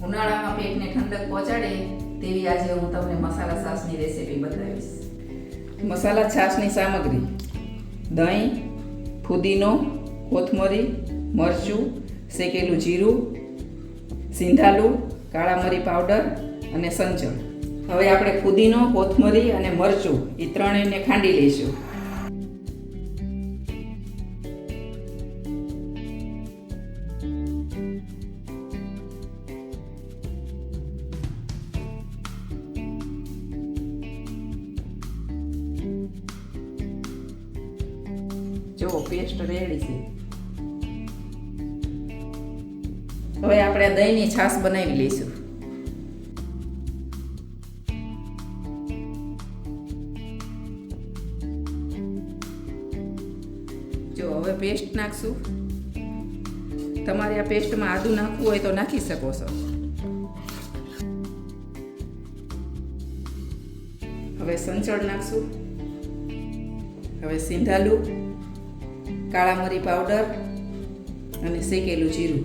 ઉનાળામાં પેટને ઠંડક પહોંચાડે તેવી આજે હું તમને મસાલા છાશની રેસીપી બતાવીશ. મસાલા છાશની સામગ્રી: દહીં, ફુદીનો, કોથમરી, મરચું, શેકેલું જીરું, સિંધાલું, કાળા મરી પાવડર અને સંચળ. હવે આપણે ફુદીનો, કોથમરી અને મરચું એ ત્રણેયને ખાંડી લઈશું. જો પેસ્ટ રેડી છે. હવે આપણે દહીંની છાશ બનાવી લઈશું. જો હવે પેસ્ટ નાખશું. તમારે આ પેસ્ટમાં આદું નાખવું હોય તો નાખી શકો છો. હવે સંચળ નાખશું. હવે સિંધાલું, કાળા મરી પાવડર અને શેકેલું જીરું.